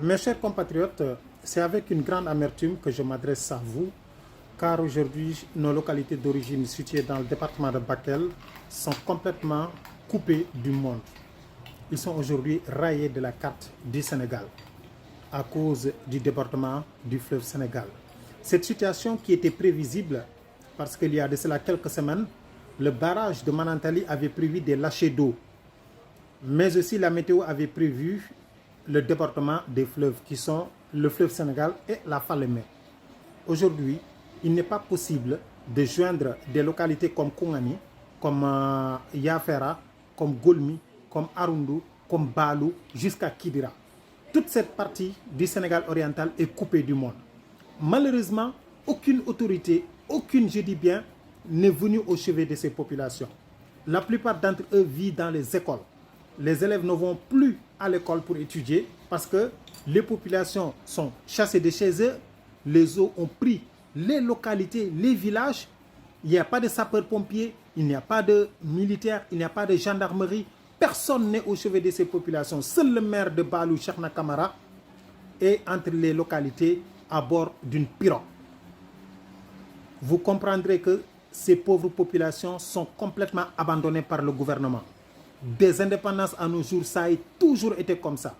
Mes chers compatriotes, c'est avec une grande amertume que je m'adresse à vous, car aujourd'hui, nos localités d'origine situées dans le département de Bakel sont complètement coupées du monde. Ils sont aujourd'hui rayés de la carte du Sénégal à cause du débordement du fleuve Sénégal. Cette situation qui était prévisible, parce qu'il y a de cela quelques semaines, le barrage de Manantali avait prévu des lâchers d'eau, mais aussi la météo avait prévu le débordement des fleuves qui sont le fleuve Sénégal et la Falémé. Aujourd'hui, il n'est pas possible de joindre des localités comme Koungani, comme Yafera, comme Golmi, comme Arundu, comme Balou, jusqu'à Kidira. Toute cette partie du Sénégal oriental est coupée du monde. Malheureusement, aucune autorité, aucune, je dis bien, n'est venue au chevet de ces populations. La plupart d'entre eux vivent dans les écoles. Les élèves ne vont plus à l'école pour étudier parce que les populations sont chassées de chez eux. Les eaux ont pris les localités, les villages. Il n'y a pas de sapeurs-pompiers, il n'y a pas de militaires, il n'y a pas de gendarmerie. Personne n'est au chevet de ces populations. Seul le maire de Balou, Cheikhna Kamara, est entre les localités à bord d'une pirogue. Vous comprendrez que ces pauvres populations sont complètement abandonnées par le gouvernement. Des indépendances à nos jours, ça a toujours été comme ça.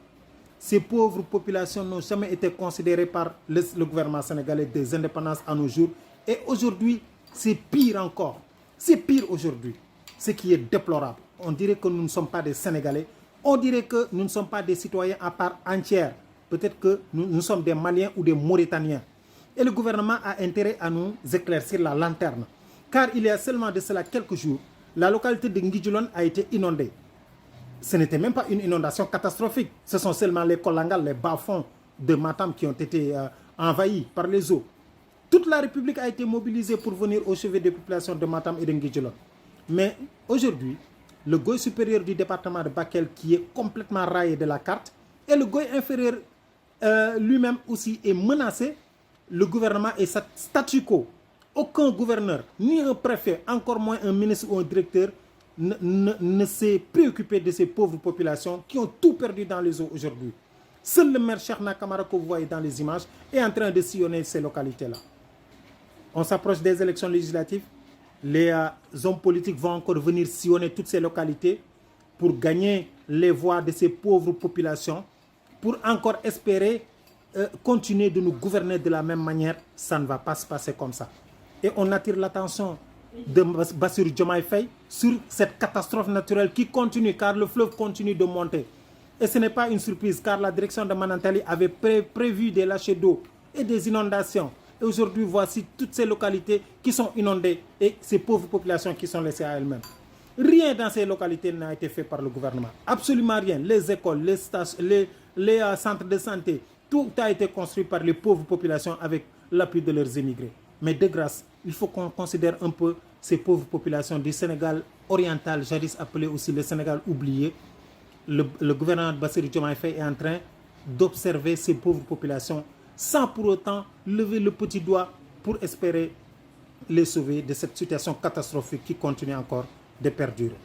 Ces pauvres populations n'ont jamais été considérées par le gouvernement sénégalais des indépendances à nos jours. Et aujourd'hui, c'est pire encore. C'est pire aujourd'hui. Ce qui est déplorable. On dirait que nous ne sommes pas des Sénégalais. On dirait que nous ne sommes pas des citoyens à part entière. Peut-être que nous sommes des Maliens ou des Mauritaniens. Et le gouvernement a intérêt à nous éclaircir la lanterne. Car il y a seulement de cela quelques jours, la localité de Ngidjulon a été inondée. Ce n'était même pas une inondation catastrophique. Ce sont seulement les Kolangal, les bas-fonds de Matam qui ont été envahis par les eaux. Toute la République a été mobilisée pour venir au chevet des populations de Matam et de Ngidjulon. Mais aujourd'hui, le Goy supérieur du département de Bakel qui est complètement rayé de la carte et le Goy inférieur lui-même aussi est menacé. Le gouvernement est statu quo. Aucun gouverneur, ni un préfet, encore moins un ministre ou un directeur ne s'est préoccupé de ces pauvres populations qui ont tout perdu dans les eaux aujourd'hui. Seul le maire Cheikhna Kamara que vous voyez dans les images est en train de sillonner ces localités-là. On s'approche des élections législatives. Les hommes politiques vont encore venir sillonner toutes ces localités pour gagner les voix de ces pauvres populations, pour encore espérer continuer de nous gouverner de la même manière. Ça ne va pas se passer comme ça. Et on attire l'attention de Bassirou Diomaye Faye sur cette catastrophe naturelle qui continue, car le fleuve continue de monter. Et ce n'est pas une surprise, car la direction de Manantali avait prévu des lâchers d'eau et des inondations. Et aujourd'hui, voici toutes ces localités qui sont inondées et ces pauvres populations qui sont laissées à elles-mêmes. Rien dans ces localités n'a été fait par le gouvernement. Absolument rien. Les écoles, les centres de santé, tout a été construit par les pauvres populations avec l'appui de leurs émigrés. Mais de grâce, il faut qu'on considère un peu ces pauvres populations du Sénégal oriental, jadis appelé aussi le Sénégal oublié. Le gouvernement de Bassirou Diomaye Faye est en train d'observer ces pauvres populations sans pour autant lever le petit doigt pour espérer les sauver de cette situation catastrophique qui continue encore de perdurer.